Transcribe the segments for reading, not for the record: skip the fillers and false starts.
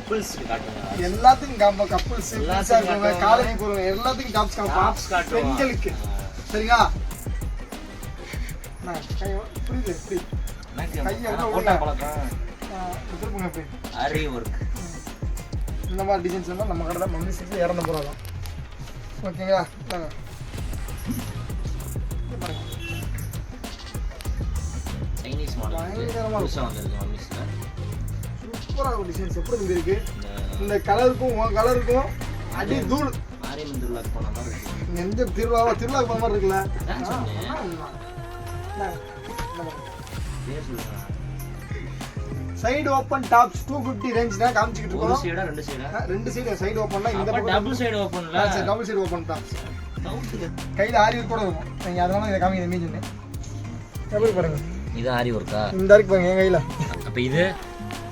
கப்பிள்ஸ்க்கு காட்டுங்க. எல்லாத்துக்கும் combo. Couples, college போறவங்க எல்லாத்துக்கும் டாப்ஸ் காட்டுவோம். பெண்களுக்கு சரிங்களா? புரியுது புரியுது. இந்த மாதிரி டிசைன்ஸ் எல்லாம் நம்ம கடை தான் மம்மி சிக்ஸ்ல இறந்த போறோம். ஓகேங்களா? சைனீஸ் மாடல் சூப்பரா ஒரு டிசைன்ஸ் எப்படி இருக்கு. இந்த கலருக்கும் உன் கலருக்கும் அடி தூள். மாரியம்மன் திருவிழாக்கு போன மாதிரி இருக்கு. எந்த திருவிழாவுக்கு போன மாதிரி இருக்குல்ல. சைடு ஓபன் டாப்ஸ் 250 ரேஞ்ச் தான் காமிச்சிட்டு இருக்கோம். ஒரு சைடா ரெண்டு சைடா? ரெண்டு சைடு சைடு ஓபன்ல இந்த பக்கம் டபுள் சைடு ஓபன்ல. Double side open tops. கையில ஆரி ஒர்க் கூட இருக்கும். நீங்க அதனால இத காமிங்க மீஞ்சு. எப்படி பாருங்க. இது ஆரி ஒர்க்கா? இந்த இருக்கு பாருங்க என் கையில. அப்ப இது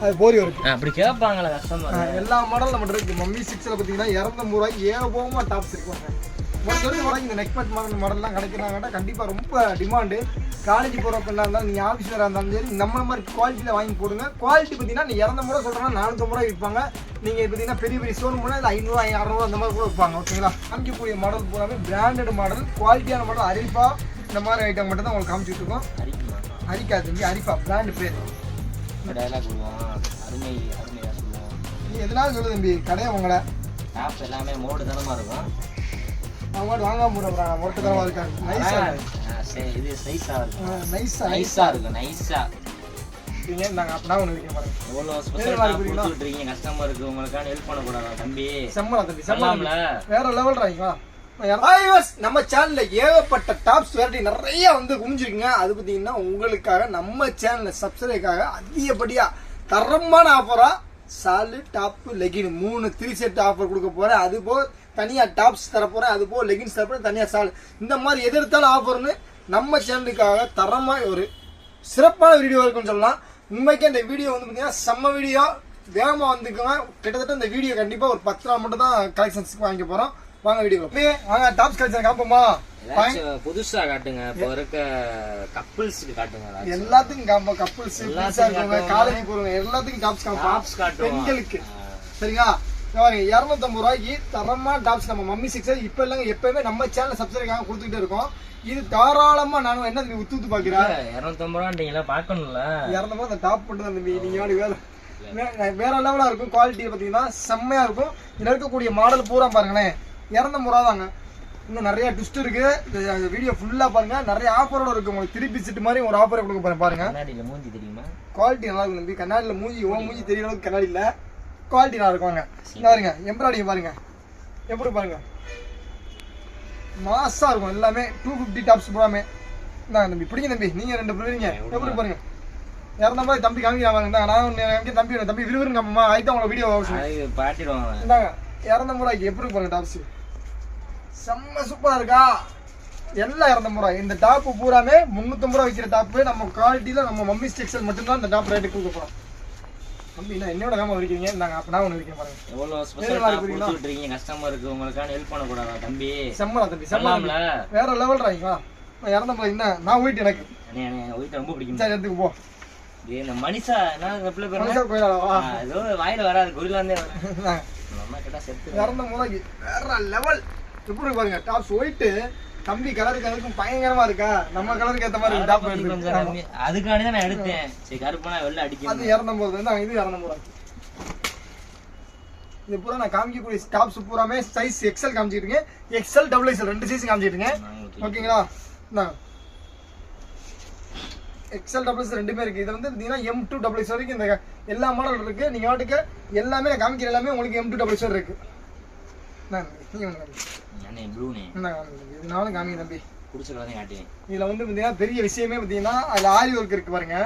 அது போரி ஒர்க். அப்படி கேட்பாங்களா கஸ்டமர்? எல்லா மாடல் நம்ம இருக்கு. மம்மி 6ல பாத்தீங்கன்னா 230 ரூபாய்க்கு ஏகபோகமா டாப்ஸ் இருக்குங்க. இந்த நெக் பேட் மாடல்லாம் கிடைக்கிறாங்கன்னா கண்டிப்பா ரொம்ப டிமாண்டு. காலேஜ் போகிற பெண்ணா இருந்தாலும் நீங்கள் ஆஃபீஸ் வேறு இருந்தாலும் சரி நம்ம மாதிரி குவாலிட்டியில் வாங்கி போடுங்க. குவாலிட்டி பார்த்தீங்கன்னா நீ 250 ரூபா சொல்கிறேன்னா 450 ரூபா விற்பாங்க. நீங்கள் பார்த்தீங்கன்னா பெரிய பெரிய ஷோரூம் போனால் இல்லை 500 600 அந்த மாதிரி கூட விற்பாங்க. ஓகேங்களா? காமிக்கக்கூடிய மாடல் பூராமே பிராண்டட் மாடல், குவாலிட்டியான மாடல். அரிப்பா இந்த மாதிரி ஐட்டம் மட்டும் தான் உங்களுக்கு காமிச்சிட்டு இருக்கோம். அரிக்காது தம்பி, அரிப்பா பிராண்டு பேர். நீ எதனால சொல்லு தம்பி, கடையை உங்களை எல்லாமே மோடு தனமாக இருக்கும். அவங்க வாங்காம போடுறாங்க. மொட்டை தரமா இருக்காங்க. நைஸா இது நைஸா இருக்கு. நைஸா இருக்கு. நைஸா நீங்க நாங்க அப்பனா ஒன்னு வைக்க பாருங்க. எவ்வளவு ஸ்பெஷலா கொடுத்துட்டு இருக்கீங்க கஸ்டமருக்கு. உங்களுக்கான ஹெல்ப் பண்ண கூடாதா தம்பி? செம்மலா தம்பி, செம்மலாம்ல. வேற லெவல் ராய்ங்களா? நம்ம சேனல்ல ஏகப்பட்ட டாப்ஸ் வெரைட்டி நிறைய வந்து குமிஞ்சிருக்குங்க. அது பார்த்தீங்கன்னா உங்களுக்காக நம்ம சேனல்ல சப்ஸ்கிரைபுக்காக அதிகப்படியா தரமான ஆஃபரா சாலு டாப் லெகின் 3 3 செட் ஆஃபர் கொடுக்க போறேன். அது போக தனியா டாப்ஸ் தர போறேன். அது போக லெகின்ஸ் தர போறேன். தனியா சால். இந்த மாதிரி எது எடுத்தாலும் ஆஃபர்னு நம்ம சேனலுக்காக தரமா ஒரு சிறப்பான வீடியோ இருக்குன்னு சொல்லலாம். உண்மைக்கே இந்த வீடியோ வந்து பார்த்தீங்கன்னா செம்ம வீடியோ. வேகமாக வந்துக்கோங்க. கிட்டத்தட்ட இந்த வீடியோ கண்டிப்பாக ஒரு 10 நாள் மட்டும் தான் கலெக்ஷன்ஸ்க்கு வாங்கிக்க போகிறோம். வாங்க வீடியோ வாங்க. டாப்ஸ் கலெக்ஷன் காப்போமா? புதுசா காட்டுங்க. இப்போ இருக்க கப்பிள்ஸ்க்கு காட்டுங்க. எல்லாத்துக்கும் காம்போ. கப்பிள்ஸ், காலேஜ் போறவங்க எல்லாத்துக்கும் டாப்ஸ் காட்டுவோம். பெண்களுக்கு சரிங்களா? 250 ரூபாய்க்கு தரமா டாப்ஸ் நம்ம மம்மி 6 இப்ப இல்லங்க எப்பவுமே நம்ம சேனல் சப்ஸ்கிரைப் கொடுத்துக்கிட்டே இருக்கோம். இது தாராளமா நானும் என்ன உத்து பாக்குறேன். 250 ரூபாய்ங்களா பாக்கணும்ல. 200 ரூபாய் அந்த டாப் மட்டும் தான் தம்பி. நீங்க வேற லெவலா இருக்கும். குவாலிட்டி பாத்தீங்கன்னா செம்மையா இருக்கும். இதுல இருக்கக்கூடிய மாடல் பூரா பாருங்களேன். 250 ரூபா தாங்க. இன்னும் நிறைய ட்விஸ்ட் இருக்கு. இந்த வீடியோ ஃபுல்லா பாருங்க. நிறைய ஆஃபரோட இருக்கு. உங்களுக்கு திருப்பி செட் மாதிரி ஒரு ஆஃபரை கொடுக்க போறேன் பாருங்க. கண்ணாடியில மூஞ்சி தெரியுமா? குவாலிட்டி நல்லா இருக்கும் தம்பி. கண்ணாடியில மூஞ்சி மூஞ்சி தெரியற அளவுக்கு கண்ணாடி இல்ல. குவாலிட்டி நல்லா இருக்குவாங்க. இங்க பாருங்க எம்ப்ராய்டிஙங் பாருங்க எப்படி பாருங்க. மாசா இருக்கும் எல்லாமே. 250 டாப்ஸ் பூராமே. இந்தாங்க தம்பி பிடிங்க தம்பி. நீங்க 2 பிடிங்க. எப்படி பாருங்க. 200 ரூபாய் தம்பி காமிக்கிறாங்க. நான் தம்பி விறுவிறுங்க அம்மா ஆயிட்டா உங்க வீடியோ பாட்டிடுவாங்க. இந்தாங்க 200 ரூபாய்க்கு எப்படி பாருங்க டாப்ஸ். செம்ம சூப்பரா இருக்கா. எல்லாம் 200 ரூபாய். இந்த டாப் பூராமே 350 ரூபாய் விற்கிற டாப். நம்ம குவாலிட்டியில நம்ம மம்மி டெக்ஸ்டைல் மட்டும்தான் இந்த டாப் ரேட்டு கொடுக்க போறோம். தம்பி நான் என்னோட காம விற்கிறீங்க. நாங்க அப்பனா ஒன்று விற்க பாருங்க. எவ்வளவு ஸ்பெஷலா கொடுத்துட்டு இருக்கீங்க கஸ்டமருக்கு. உங்களுக்கான ஹெல்ப் பண்ண கூடாதா தம்பி? செம்மலா தம்பி, செம்மலாம்ல. வேற லெவல் ராய்ங்களா? 200 ரூபாய் என்ன நான் ஒயிட் எனக்கு ஒயிட் ரொம்ப பிடிக்கும். சரி எடுத்துக்கு போ. இந்த மனிஷா என்ன ரிப்ளை மனுஷா பண்ணுங்க. கோயிலா ஏதோ வாயில வராது. கோயிலாந்தே நம்ம கிட்ட செட் 200 ரூபாய்க்கு வேற லெவல். எப்படி பாருங்க டாப்ஸ் ஒயிட். தம்பி கலருக்கு அதுக்கும் பயங்கரமா இருக்கா. நம்ம கலருக்கு ஏத்த மாதிரி டாப் எடுத்து அதுக்காண்டி தான் நான் எடுத்தேன். சரி கருப்புனா வெள்ள அடிக்கும். அது 250 தான். இது 200 ரூபாய். இது பூரா நான் காமிக்கக்கூடிய டாப்ஸ் பூராமே சைஸ் எக்ஸ்எல் காமிச்சிட்டு இருக்கேன். எக்ஸ்எல் டபுள் எக்ஸ்எல் 2 சைஸ் காமிச்சிட்டு இருக்கேன். ஓகேங்களா? இந்தாங்க எக்ஸ்எல் டபுள் எக்ஸ்எல் ரெண்டுமே இருக்கு. இது வந்து பார்த்தீங்கன்னா M2 டபுள் எக்ஸ் வரைக்கும் இந்த எல்லா மாடல் இருக்கு. நீங்க வாட்டுக்கு எல்லாமே நான் காமிக்கிற எல்லாமே உங்களுக்கு M2 டபுள் எக்ஸ் இருக்கு. இதனால காமிங்க தம்பி. இதுல வந்து பாத்தீங்கன்னா பெரிய விஷயமே பாத்தீங்கன்னா அதுல ஆரி ஒர்க் இருக்கு பாருங்க.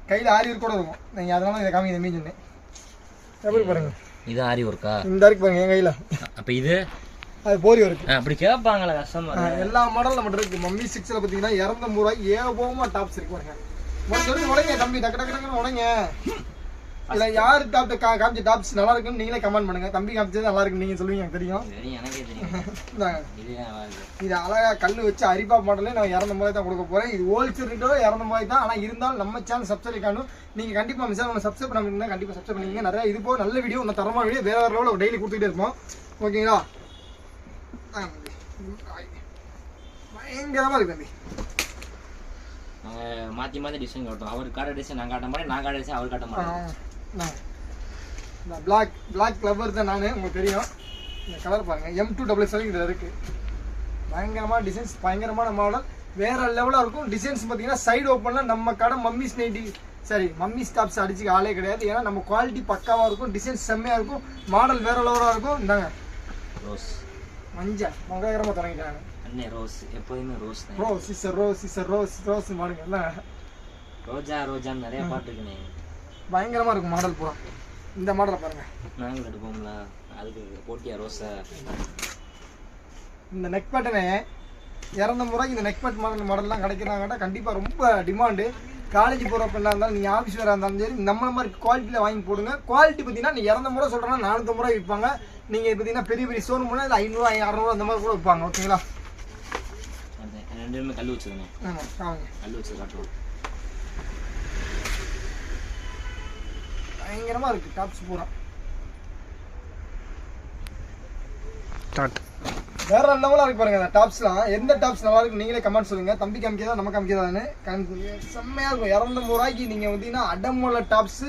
கையில ஆரி ஒர்க் கூட இருக்கும். நீங்க அதனால இதை காமிங்க தம்பி சொன்னேன். எப்படி பாருங்க. இது ஆரி ஒர்க்கா? இந்த இருக்கு பாருங்க என் கையில. அப்ப இது அது போரி ஒர்க். அப்படி கேட்பாங்களா கஸ்டமர்? எல்லா மாடல் நம்ம இருக்கு. மம்மி 6ல பாத்தீங்கன்னா 250 ரூபாய்க்கு ஏகபோகமா டாப்ஸ் இருக்கு பாருங்க. உடனே தம்பி டக்கு டக்கு டக்குன்னு உடனே இல்ல யாரு டாப் காமிச்ச டாப்ஸ் நல்லா இருக்குன்னு நீங்களே கமெண்ட் பண்ணுங்க. தம்பி காமிச்சது நல்லா இருக்குன்னு நீங்க சொல்லுவீங்க, எனக்கு தெரியும். எனக்கே தெரியும். இது அழகா கல்லு வச்சு அரிப்பா மாடலே நான் 200 தான் கொடுக்க போறேன். இது ஹோல்சேல் ரேட்டோட 200 தான். ஆனா இருந்தாலும் நம்ம சேனல் சப்ஸ்கிரைப் பண்ணணும். நீங்க கண்டிப்பா மிஸ் ஆகாம சப்ஸ்கிரைப் பண்ணீங்கன்னா கண்டிப்பா சப்ஸ்கிரைப் பண்ணீங்க. நிறைய இது போல நல்ல வீடியோ, இன்னும் தரமான வீடியோ வேற வேற லெவலில் டெய்லி கொடுத்துக்கிட்டே இருப்போம். ஓகேங்களா? பயங்கரமா இருக்கு தம்பி. மாத்தி மாத்தி டிசைன் காட்டும். அவர் காட்ட டிசைன் நான் காட்ட மாட்டேன், நான் காட்ட டிசைன் அவர் காட்ட மாட்டேன். பிளாக் ஃப்ளவர் தான் நான், உங்களுக்கு தெரியும். இந்த கலர் பாருங்க, M2XX இதில் இருக்கு. பயங்கரமான டிசைன்ஸ், பயங்கரமான மாடல், வேற லெவலாக இருக்கும். டிசைன்ஸ் பார்த்தீங்கன்னா சைடு ஓப்பனில் நம்ம கடை மம்மிஸ் நைட்டி மம்மிஸ் டாப்ஸ் அடிச்சுக்க ஆளே கிடையாது. ஏன்னா நம்ம குவாலிட்டி பக்காவாக இருக்கும், டிசைன்ஸ் செம்மையாக இருக்கும், மாடல் வேற லெவலாக இருக்கும். இந்தாங்க ரோஸ் மஞ்சள் மங்காயிரமாக தொடங்கிட்டாங்க. அண்ணே ரோஸ் எப்போதுமே ரோஸ் தான். Rose sister rose sister rose rose மாடுங்க எல்லாம் ரோஜா ரோஜான்னு நிறைய பாட்டு இருக்குண்ணே. பயங்கரமாக இருக்கும் மாடல் பூரா. இந்த மாடலை பாருங்க, நாங்கள் எடுப்போம்ல அதுக்கு போட்டியா ரோஸை. இந்த நெக் பேட்டனே 200 இந்த நெக் பேட் மாடல்லாம் கிடைக்கிறாங்கன்னா கண்டிப்பாக ரொம்ப டிமாண்டு. காலேஜ் போகிற பெண்ணாக இருந்தாலும் நீங்கள் ஆஃபீஸ் வேறு இருந்தாலும் சரி நம்மள மாதிரி குவாலிட்டியில் வாங்கி போடுங்க. குவாலிட்டி பார்த்தீங்கன்னா நீங்கள் 200 சொல்கிறேன்னா 450 விற்பாங்க. நீங்கள் பார்த்தீங்கன்னா பெரிய பெரிய ஷோரூம் போனால் இல்லை 500 600 அந்த மாதிரி கூட விற்பாங்க. ஓகேங்களா? ரெண்டுமே கல் வச்சதுண்ணே. ஆமாம் ஆமாங்க, கல் வச்சது காட்டுவோம். பயங்கரமாக இருக்குது டாப்ஸ் பூரா. வேற லெவலாக இருக்கு பாருங்க அந்த டாப்ஸ்லாம். எந்த டாப்ஸ் நல்லா இருக்கு நீங்களே கமெண்ட் சொல்லுங்க. தம்பி காமிக்கதா நம்ம காமிக்கதான்னு செம்மையாக இருக்கும். 200 நீங்கள் வந்தீங்கன்னா அடமுள்ள டாப்ஸ்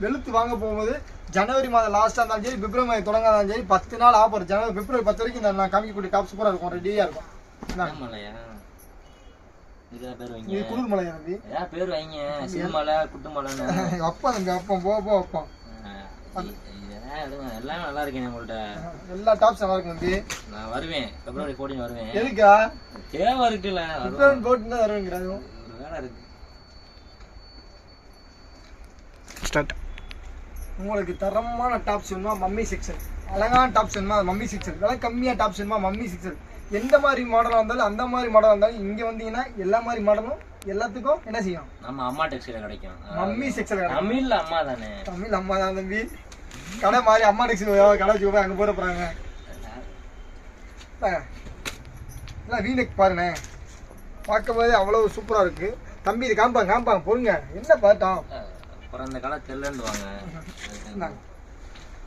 வெளுத்து வாங்க போகும்போது ஜனவரி மாதம் லாஸ்ட்டாக இருந்தாலும் சரி, பிப்ரவரி மாதம் தொடங்காதான் சரி, 10 நாள் ஆஃபர். ஜனவரி பிப்ரவரி 10 வரைக்கும் இந்த நான் காமிக்கக்கூடிய டாப்ஸ் பூரா இருக்கும், ரெடியாக இருக்கும். இது குளிர்மலையா தம்பி? பேர் வைங்க, சிறுமலை குட்டுமலைன்னு அப்பா தம்பி அப்பா போ அப்பா எல்லாமே நல்லா இருக்கேன். உங்கள்ட்ட எல்லா டாப்ஸ் நல்லா இருக்கு தம்பி. நான் வருவேன், February 14 வருவேன். எதுக்கா? தேவை இருக்குல்ல, February 14 தான் வருவேங்கிறாங்க. ஒரு வேலை இருக்கு. ஸ்டார்ட். உங்களுக்கு தரமான டாப்ஸ் வேணுமா மம்மி செக்ஷன், அழகான டாப்ஸ் வேணுமா மம்மி செக்ஷன், விலை கம்மியாக டாப்ஸ் வேணுமா மம்மி செக்ஷன். எந்த மாதிரி மாடலாக இருந்தாலும் அந்த மாதிரி மாடலாக இருந்தாலும் இங்கே வந்தீங்கன்னா எல்லா மாதிரி மாடலும் எல்லாத்துக்கும் என்ன செய்யும், நம்ம அம்மா டெக்ஸ்டைல் கிடைக்கும். மம்மி செக்ஷன் கிடைக்கும். தமிழ்ல அம்மா தானே, தமிழ் அம்மா தான் தம்பி. கடை மாதிரி அம்மா டெக்ஸ்டைல் கடை வச்சு போய் அங்கே போகிற போகிறாங்க. இல்லை வீணக்கு பாருண்ணே, பார்க்கும்போது அவ்வளோ சூப்பராக இருக்குது தம்பி. இது காமிப்பாங்க பொருங்க, என்ன பார்த்தோம் அப்புறம் அந்த கடை தெரியலன்னு வாங்க.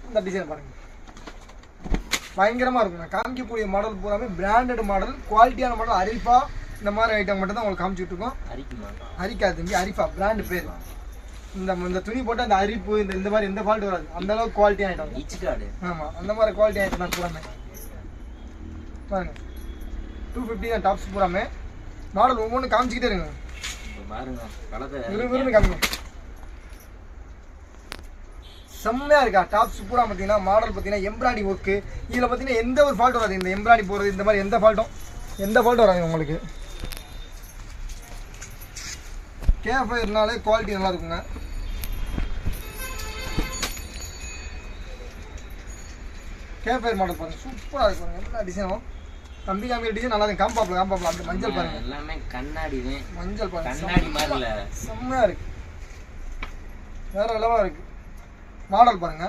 இந்த டிசைன் பாருங்க, பயங்கரமாக இருக்கும். நான் காமிக்கக்கூடிய மாடல் பூராமே பிராண்டட் மாடல், குவாலிட்டியான மாடல். அரிஃபா இந்த மாதிரி ஐட்டம் மட்டும் தான் உங்களுக்கு காமிச்சிட்டு இருக்கோம். அரிக்காது தம்பி, அரிஃபா பிராண்டு பேர். இந்த துணி போட்டால் இந்த அரிப்பு இந்த மாதிரி எந்த ஃபால்ட் வராது, அந்த அளவுக்கு குவாலிட்டியான ஐட்டம். ஆமாம், அந்த மாதிரி குவாலிட்டி ஐட்டம் தான் பூராமே. பாருங்க 250 தான் டாப்ஸ் பூராமே. மாடல் ஒவ்வொன்றும் காமிச்சிக்கிட்டே இருங்க, விரும்பி காமிங்க. செம்மையாக இருக்கா டாப்ஸ் பூரா பார்த்தீங்கன்னா. மாடல் பார்த்தீங்கன்னா எம்ப்ராய்டி ஒர்க்கு, இதில் பார்த்தீங்கன்னா எந்த ஒரு ஃபால்ட் வராது. இந்த எம்ப்ராய்டி போகிறது இந்த மாதிரி எந்த ஃபால்ட்டும் வராது உங்களுக்கு. கேஃபயர்னாலே குவாலிட்டி நல்லா இருக்குங்க. கேஃபயர் மாடல் பாருங்க, சூப்பராக இருக்கு பாருங்க. எல்லா டிசைனும் தம்பி காமிக்கிற டிசைன் நல்லா இருக்கு. காம்பாப்ல அந்த மஞ்சள் பாருங்க, எல்லாமே கண்ணாடி மஞ்சள் பாருங்க, கண்ணாடி மாதிரி செம்மையாக இருக்கு, வேற லெவலாக இருக்கு. மாடல் பாருங்க,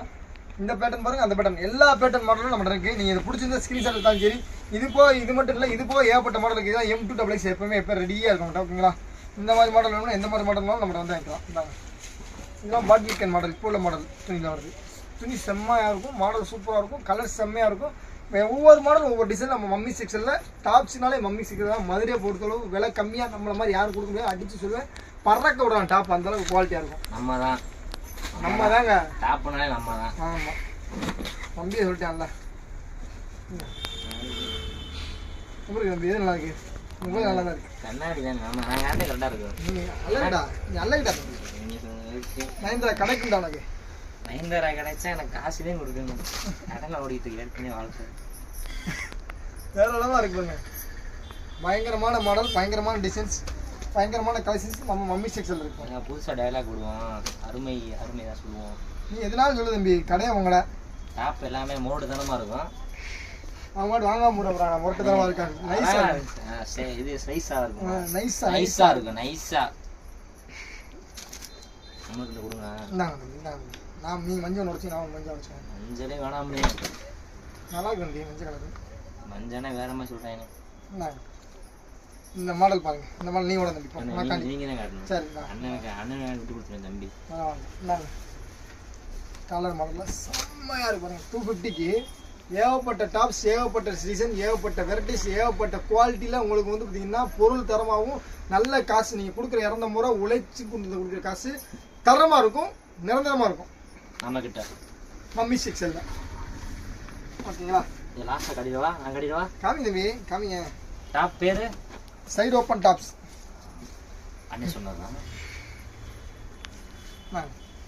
இந்த பேட்டர்ன் பாருங்க, அந்த பேட்டர்ன், எல்லா பேட்டர்ன் மாடலும் நம்ம இருக்கு. நீங்க இதை பிடிச்சிருந்தா ஸ்கிரீன்ஷாட் எடுத்தாலும் சரி. இது மட்டும் இல்லை, இது போக ஏகப்பட்ட மாடல் இருக்குது. இதான் M2XX எப்பவுமே எப்போ ரெடியாக இருக்கும். ஓகேங்களா? இந்த மாதிரி மாடல் வேணும்னா எந்த மாதிரி மாடல்னாலும் நம்ம வந்து வாங்கிக்கலாம். இந்தாங்க, இதெல்லாம் பாட்டில்கன் மாடல், இப்போ உள்ள மாடல் துணியில் வருது. துணி செம்மையாக இருக்கும், மாடல் சூப்பராக இருக்கும், கலர் செம்மையாக இருக்கும். ஒவ்வொரு மாடலும் ஒவ்வொரு டிசைன். நம்ம மம்மி செக்ஷனில் டாப்ஸ்னாலே மம்மி செக்ஷன் தான். மதுரையை பொறுத்தளவு விலை கம்மியாக நம்மள மாதிரி யாரும் கொடுக்க முடியாது. அடித்து சொல்லுவேன், பறக்க விடலாம் டாப், அந்தளவுக்கு குவாலிட்டியாக இருக்கும். நம்ம தாங்க டாப்னாலே நம்ம தான். ஆமாம், தம்பியை சொல்லிட்டான்ல. உங்களுக்கு தம்பி எது நல்லா இருக்கு? உங்களுக்கு நல்லா தான் இருக்கு. கண்ணாடி தான் நாங்கள் கரெக்டாக இருக்கும். நீ அல்லடா மஹிந்திரா கிடைக்கும்டா உனக்கு. மஹிந்திரா கிடைச்சா எனக்கு காசுலேயே கொடுக்கணும். கடனை ஓடிட்டு ஏற்கனவே வாழ்க்கை வேற அளவாக இருக்குங்க. பயங்கரமான மாடல், பயங்கரமான டிசைன்ஸ், பயங்கரமான கலெக்ஷன்ஸ் நம்ம மம்மி செக்ஷனில் இருக்கும். நாங்கள் புதுசாக டயலாக் விடுவோம், அருமை தான் சொல்லுவோம். நீ எதனாலும் சொல்லு தம்பி, கடையை உங்களை டாப் எல்லாமே மோடு தனமாக இருக்கும். அவங்க மட்டும் வாங்காம போடுறாங்க, மொட்டை தனமாக இருக்காங்க. இது நைஸாக இருக்கும், நைஸாக இருக்கும், நைஸாக நம்மளுக்கு கொடுங்க. இந்தாங்க நான் நீ மஞ்சள் உடச்சி நான் மஞ்சள் உடச்சேன். மஞ்சளே வேணாமே. நல்லா இருக்கு மஞ்சள் கலர். மஞ்சனே வேற மாதிரி சொல்றாங்க. என்ன இந்த மாடல் பாருங்க. இந்த மாடல் நீ ஓட தம்பி. நீங்க தான் காட்டணும். சரி அண்ணன் விட்டு கொடுத்துருவேன் தம்பி. கலர் மாடல்ல செம்மையா இருக்கு பாருங்க. 250க்கு ஏகப்பட்ட டாப்ஸ், ஏகப்பட்ட சீசன், ஏகப்பட்ட வெரைட்டிஸ், ஏகப்பட்ட குவாலிட்டியில் உங்களுக்கு வந்து பார்த்தீங்கன்னா பொருள் தரமாகவும் நல்ல காசு நீங்கள் கொடுக்குற 250 ரூபா உழைச்சி கொடுக்குற காசு தரமாக இருக்கும், நிரந்தரமாக இருக்கும். நம்ம கிட்ட மம்மி செக்ஷன் தான். ஓகேங்களா? லாஸ்ட்டாக கட்டிடுவா, நான் கட்டிடுவா. காமிங்க தம்பி, காமிங்க. டாப் பேர் சைடு ஓப்பன் டாப்ஸ். அண்ணே சொன்னதுதான்.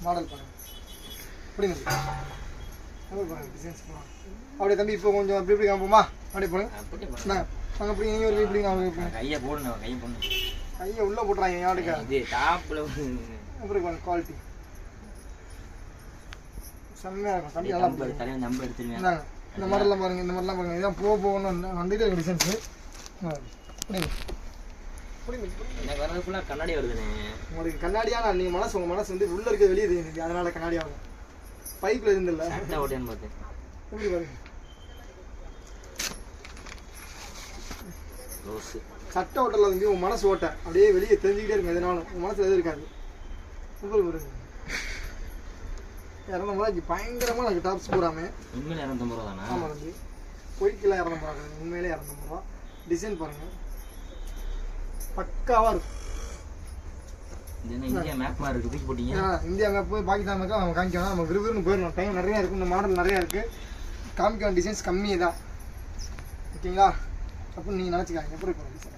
மாடல் பாருங்க. அப்படிங்க டிசைன்ஸ் போகலாம். அப்படியே தம்பி இப்போ கொஞ்சம் அப்படி இப்படி காமிப்போமா? அப்படியே போடுங்க. நாங்கள் அப்படி நீங்கள் ஒரு இப்படி காமிப்போம். கையை போடணும், கையை போடணும். கையை உள்ளே போட்டுறாங்க யாருக்கா? இது டாப்பில் அப்படி பாருங்க குவாலிட்டி செம்மையாக இருக்கும். தம்பி நல்லா தலைவன் நம்ப எடுத்துருவேன். இந்த மாதிரிலாம் பாருங்கள், இந்த மாதிரிலாம் பாருங்கள். இதான் போகணும்னு வந்துட்டு இருக்கு டிசைன்ஸு. எனக்கு வரது ஃபுல்லாக கண்ணாடி வருதுண்ணே. உங்களுக்கு கண்ணாடியான நீங்கள் மனசு, உங்கள் மனசு வந்து உள்ளே இருக்க வெளியே தெரியுது, அதனால கண்ணாடி ஆகும். பைப்பில் இருந்தில்ல சட்டை ஓட்டியான்னு பார்த்தேன். எப்படி பாருங்க ரோஸு சட்டை ஓட்டல வந்து உன் மனசு ஓட்ட அப்படியே வெளியே தெரிஞ்சுக்கிட்டே இருக்கும். எதனாலும் உன் மனசுல எதுவும் இருக்காது. சூப்பர் பாருங்க. 200 ரூபாய்க்கு பயங்கரமா எனக்கு டாப்ஸ் போடாம. உண்மையில 250 ரூபா தானா? ஆமா தம்பி. பொய்க்கெல்லாம் 200 ரூபா, உண்மையிலே 250 ரூபா. டிசைன் பாருங்க பக்காவா இருக்கும். இந்தியா மேப் மாதிரி இருக்கு, தூக்கி போட்டீங்க. இந்தியா மேப், பாகிஸ்தான் மேப் நம்ம காமிக்கணும். நம்ம விறுவிறுன்னு போயிடணும். டைம் நிறைய இருக்கு, இந்த மாடல் நிறைய இருக்கு. காமிக்க டிசைன்ஸ் கம்மி தான். ஓகேங்களா? அப்படின்னு நீங்கள் நினச்சிக்காங்க. எப்படி இருக்கும் டிசைன்?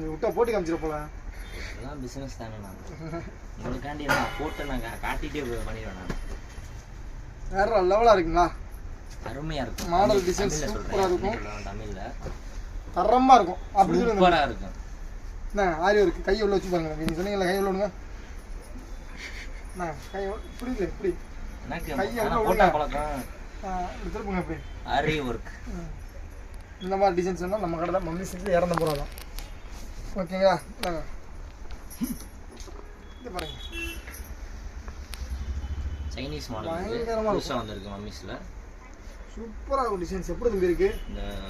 நீ விட்டா போட்டு காமிச்சிட போல. அதெல்லாம் பிஸ்னஸ் தானே. நான் உங்களுக்காண்டி நான் போட்டு நாங்கள் காட்டிகிட்டே பண்ணிடுவேன். நான் வேற லெவலாக இருக்குங்களா? அருமையாக இருக்கும். மாடல் டிசைன்ஸ் சூப்பராக இருக்கும். தமிழில் தரமாக இருக்கும். அப்படி சூப்பராக இருக்கும். என்ன ஆரி இருக்கு. கையை உள்ள வச்சு பாருங்க. நீங்கள் சொன்னீங்களா கையை உள்ள விடுங்க. கை இப்படி இல்லை, இப்படி கையை உள்ள விடுங்க. பழக்கம் இப்படி திருப்புங்க. இப்படி ஆரி ஒர்க். இந்த மாதிரி டிசைன்ஸ் வேணால் நம்ம கடை மம்மி செஞ்சு 250 ரூபா தான். ஓகேங்களா? இது பாருங்க சைனீஸ் மாடல் புதுசாக வந்திருக்கு மம்மிஸில். சூப்பராக இருக்கும் டிசைன்ஸ். எப்படி தம்பி இருக்கு?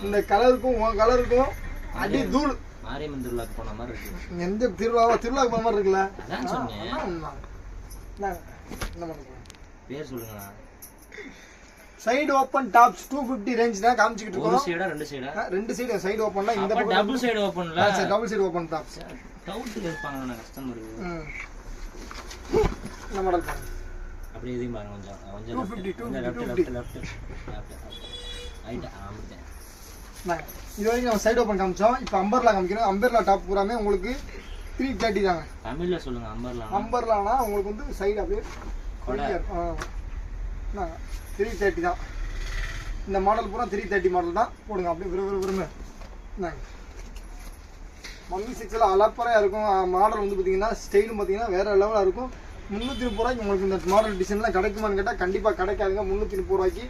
இந்த கலருக்கும் உன் கலருக்கும் அடி தூள். மாரியம்மன் திருவிழாக்கு போன மாதிரி இருக்கு. எந்த திருவிழாவுக்கு போன மாதிரி இருக்குல்ல? அதான் சொன்னேன். என்ன பண்ண பேர் சொல்லுங்க. சைடு ஓபன் டாப்ஸ் 250 ரேஞ்ச் தான் காமிச்சிட்டு இருக்கோம். ஒரு சைடா ரெண்டு சைடா? ரெண்டு சைடு சைடு ஓபன்ல இந்த பக்கம் டபுள் சைடு ஓபன்ல. Double side open tops. Doubt கேட்பாங்க கஸ்டமர். இந்த மாடல் பாருங்க. அப்படியே இதையும் பாருங்க. கொஞ்சம் 250 லெஃப்ட் ரைட் ஆமாங்க. இது வரைக்கும் நம்ம சைடு ஓபன் காமிச்சோம். இப்போ அம்பர்லா காமிக்கிறோம். அம்பர்லா டாப் பூராமே உங்களுக்கு 330 தாங்க. தமிழ்ல சொல்லுங்க. அம்பர்லா. அம்பர்லானா உங்களுக்கு வந்து சைடு அப்படியே என்ன 330 தான். இந்த மாடல் பூரா 330 மாடல் தான். போடுங்க அப்படியே விரும்புங்க. மம்மி செக்ஸில் அலப்பறையாக இருக்கும். மாடல் வந்து பார்த்தீங்கன்னா ஸ்டைலும் பார்த்தீங்கன்னா வேறு லெவலாக இருக்கும். 330 ரூபாய்க்கு உங்களுக்கு இந்த மாடல் டிசைன்லாம் கிடைக்குமான்னு கேட்டால் கண்டிப்பாக கிடைக்காதுங்க. 330 ரூபாய்க்கு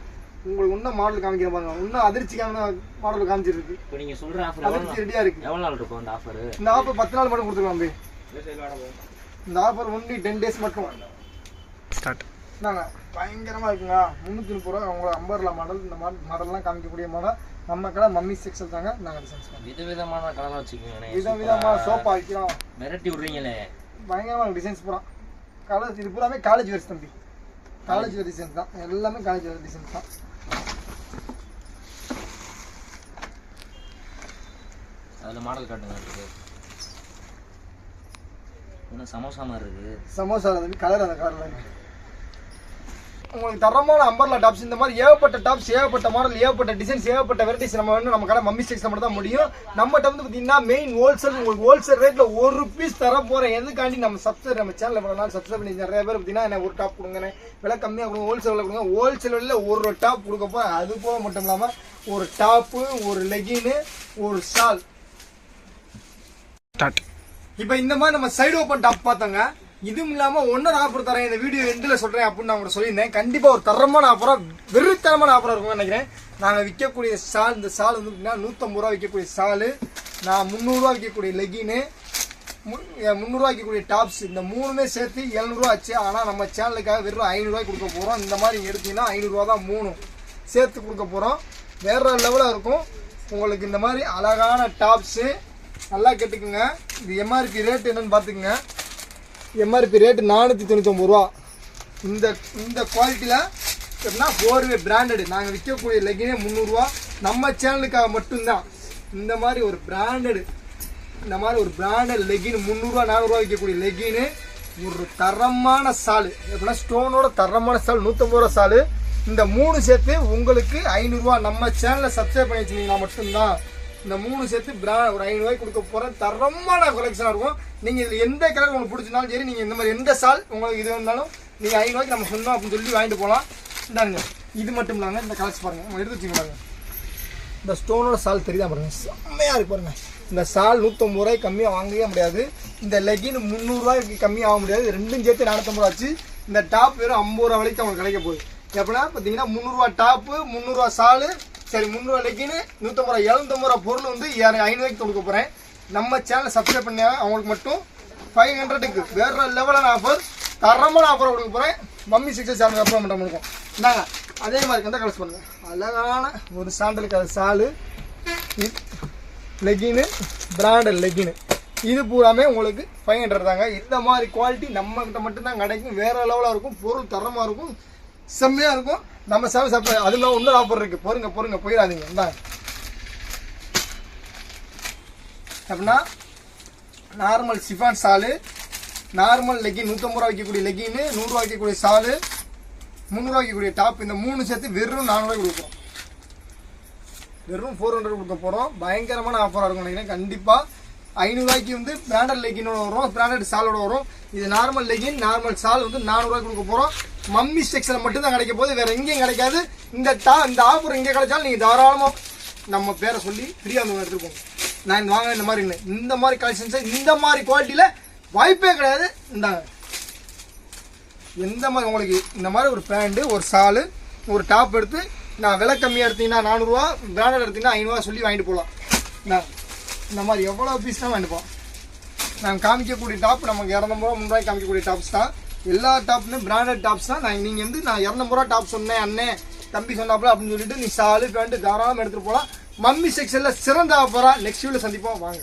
உங்களுக்கு இன்னும் மாடல் காமிக்கிற பாருங்க. இன்னும் அதிர்ச்சிக்கான மாடல் காமிச்சிருக்கு. இப்போ நீங்கள் சொல்கிற ஆஃபர் அதிர்ச்சி ரெடியாக இருக்குது. எவ்வளோ நாள் இருக்கும் இந்த ஆஃபர்? இந்த ஆஃபர் 10 நாள் மட்டும் கொடுத்துருவோம். இந்த ஆஃபர் ஒன்லி 10 டேஸ் மட்டும் ஸ்டார்ட். நாங்கள் பயங்கரமாக இருக்குங்க. 330 ரூபா உங்களுக்கு அம்பர்லா மாடல். இந்த மாடல்லாம் காமிக்கக்கூடிய மாடல் நம்ம கடை மம்மி செக்ஷன் தாங்க. நாங்கள் டிசைன்ஸ் விதவிதமான கலராக வச்சுக்கோங்க. விதவிதமாக சோப்பா வைக்கிறோம். மிரட்டி விட்றீங்களே. பயங்கரமாக டிசைன்ஸ் பூரா கலர். இது பூராமே காலேஜ் வேர்ஸ் தம்பி. காலேஜ் வேர் டிசைன்ஸ் தான். எல்லாமே காலேஜ் வேர் டிசைன்ஸ் தான். அதில் மாடல் காட்டுங்க. இன்னும் சமோசா மாதிரி இருக்குது. சமோசா தம்பி கலர் அந்த கலரில் உங்களுக்கு தரமான அம்பர்லா டாப்ஸ். இந்த மாதிரி ஏகப்பட்ட டாப்ஸ், ஏகப்பட்ட மாடல், ஏகப்பட்ட டிசைன்ஸ், ஏகப்பட்ட வெரைட்டிஸ் நம்ம வந்து நம்ம கடை மம்மி செக்ஷன் மட்டும் தான் முடியும். நம்மகிட்ட வந்து பார்த்தீங்கன்னா மெயின் ஹோல்சேல். உங்களுக்கு ஹோல்சேல் ரேட்டில் ஒரு பீஸ் தர போகிறேன். எதுக்காண்டி நம்ம சப்ஸ்கிரைப் நம்ம சேனல் இவ்வளோ நாள் சப்ஸ்கிரைப் பண்ணி நிறைய பேர் பார்த்தீங்கன்னா எனக்கு ஒரு டாப் கொடுங்க, விலை கம்மியாக கொடுங்க, ஹோல்சேலில் கொடுங்க. ஹோல்சேலில் ஒரு டாப் கொடுக்க போகிறேன். அது போக மட்டும் இல்லாமல் ஒரு டாப்பு, ஒரு லெகின்னு, ஒரு ஷால். இப்போ இந்த மாதிரி நம்ம சைடு ஓப்பன் டாப் பார்த்தோங்க. இதுவும் இல்லாமல் ஒன்னொரு ஆஃபர் தரேன். இந்த வீடியோ எண்டில் சொல்கிறேன் அப்படின்னு நான் உங்களை சொல்லியிருந்தேன். கண்டிப்பாக ஒரு தரமான ஆஃபராக, வெறுத்தரமான ஆஃபராக இருக்கும்னு நினைக்கிறேன். நாங்கள் விற்கக்கூடிய ஷால், இந்த ஷால் வந்து பார்த்தீங்கன்னா 150 ரூபா விற்கக்கூடிய ஷாலு, நான் 300 ரூபா விற்கக்கூடிய லெகின்னு, 300 கூடிய டாப்ஸ் இந்த மூணுமே சேர்த்து 700 ஆச்சு. ஆனால் நம்ம சேனலுக்காக வெறும் 500 கொடுக்க போகிறோம். இந்த மாதிரி எடுத்தீங்கன்னா 500 தான் மூணு சேர்த்து கொடுக்க போகிறோம். வேற லெவலாக இருக்கும் உங்களுக்கு. இந்த மாதிரி அழகான டாப்ஸு நல்லா கேட்டுக்குங்க. இது எம்ஆர்பி ரேட் என்னன்னு பார்த்துக்குங்க. எம்ஆர்பி ரேட்டு 499 ரூபா. இந்த குவாலிட்டியில் எப்படின்னா 4வே பிராண்டடு. நாங்கள் விற்கக்கூடிய லெகினே 300 ரூபா. நம்ம சேனலுக்காக மட்டும்தான் இந்த மாதிரி ஒரு பிராண்டடு லெகின் 300 ரூபா 400 ரூபா விற்கக்கூடிய லெகின்னு ஒரு தரமான சாலு. எப்படின்னா ஸ்டோனோட தரமான சால் 150 ரூபா சாலு. இந்த மூணு சேர்த்து உங்களுக்கு 500 ரூபா. நம்ம சேனலை சப்ஸ்கிரைப் பண்ணி வச்சுருந்தீங்கன்னா மட்டும்தான் இந்த மூணு சேர்த்து ஒரு 500 ரூபாய்க்கு கொடுக்க போகிறேன். தரமான கலெக்ஷனாக இருக்கும். நீங்கள் இதில் எந்த கலர் உங்களுக்கு பிடிச்சிருந்தாலும் சரி, நீங்கள் இந்த மாதிரி எந்த சால் உங்களுக்கு இது இருந்தாலும் நீங்கள் 500 ரூபாய்க்கு நம்ம சொன்னோம் அப்படின்னு சொல்லி வாங்கிட்டு போகலாம். இந்தாங்க, இது மட்டும் இல்லாமல் இந்த கலெக்ஷன் பாருங்கள், நம்ம எடுத்து வச்சுக்கலாங்க. இந்த ஸ்டோனோட சால் தெரியுதா பாருங்கள், செம்மையாக இருக்கு பாருங்கள். இந்த சால் 150 ரூபாய்க்கு கம்மியாக வாங்கவே முடியாது. இந்த லெகின் 300 ரூபாய்க்கு கம்மியாக ஆக முடியாது. ரெண்டும் சேர்த்து 450 ரூபா ஆச்சு. இந்த டாப் வெறும் 50 ரூபா வரைக்கும் உங்களுக்கு கிடைக்க போகுது. எப்படின்னா பார்த்தீங்கன்னா 300 ரூபா டாப்பு, 300 ரூபா சாலு, சரி 300 ரூபா லெகின், 150 ரூபா 750 ரூபா பொருள் வந்து 500 ரூபாய்க்கு கொடுக்க போகிறேன். நம்ம சேனலை சப்ஸ்கிரைப் பண்ணி அவங்களுக்கு மட்டும் 500க்கு வேற லெவலான ஆஃபர், தரமான ஆஃபர் கொடுக்க போகிறேன். மம்மி 6 சேனல் அப்புறம் மட்டும் இருக்கும். இந்தாங்க, அதே மாதிரி எந்த கலெக்ட் பண்ணுங்க. அழகான ஒரு சாண்டலுக்கு அது சாலு, லெகின்னு பிராண்டட் லெகின்னு, இது பூராமே உங்களுக்கு 500 தாங்க. இந்த மாதிரி குவாலிட்டி நம்மகிட்ட மட்டும்தான் கிடைக்கும். வேற லெவலாக இருக்கும். பொருள் தரமாக இருக்கும், செம்மையாக இருக்கும். நம்ம சேனல் சப்ளை அதுல இன்னொரு ஆஃபர் இருக்குது. பொறுங்க போயிடாதீங்க. இந்தாங்க, அப்படின்னா நார்மல் சிஃபான் சாலு, நார்மல் லெகின் 150 ரூபா வைக்கக்கூடிய லெகின்னு, 100 ரூபா வைக்கக்கூடிய சாலு, 300 ரூபா வைக்கக்கூடிய டாப், இந்த மூணு சேர்த்து வெறும் 400 ரூபாய்க்கு கொடுக்குறோம். வெறும் 400 கொடுக்க போகிறோம். பயங்கரமான ஆஃபராக இருக்கும் நினைக்கிறேன். கண்டிப்பாக 500 ரூபாய்க்கு வந்து பிராண்டட் லெகினோட வரும், பிராண்டட் சாலோட வரும். இது நார்மல் லெகின், நார்மல் சால் வந்து 400 ரூபாய்க்கு கொடுக்க போகிறோம். மம்மி செக்ஷனில் மட்டும்தான் கிடைக்க போகுது, வேறு எங்கேயும் கிடைக்காது. இந்த ஆஃபர் எங்கே கிடைச்சாலும் நீங்கள் தாராளமாக நம்ம பேரை சொல்லி ஃப்ரீயாக வந்து எடுத்துருக்கோம். நான் இந்த வாங்க இந்த மாதிரி கலெக்ஷன்ஸை இந்த மாதிரி குவாலிட்டியில் வாய்ப்பே கிடையாது. இந்தாங்க, எந்த மாதிரி உங்களுக்கு இந்த மாதிரி ஒரு பேண்ட்டு, ஒரு சாலு, ஒரு டாப் எடுத்து நான் விலை கம்மியாக எடுத்தீங்கன்னா 400 ரூபா, பிராண்டட் எடுத்தீங்கன்னா 500 ரூபா சொல்லி வாங்கிட்டு போகலாம். நான் இந்த மாதிரி எவ்வளோ பீஸ் தான் வாங்கிட்டு போகலாம். நாங்கள் காமிக்கக்கூடிய டாப் நமக்கு 250 ரூபா 300 ரூபாய்க்கு காமிக்கக்கூடிய டாப்ஸ் தான். எல்லா டாப்புமே பிராண்டட் டாப்ஸ் தான். நீங்கள் வந்து நான் 250 ரூபா டாப் சொன்னேன், அண்ணே தம்பி சொன்னாப்புல அப்படின்னு சொல்லிட்டு நீ சாலு பேண்ட்டு தாராளமாக எடுத்துகிட்டு போகலாம். மம்மி செக்ஷனில் சிறந்த ஆஃபராக நெக்ஸ்ட் வீடியோவில் சந்திப்போம். வாங்க.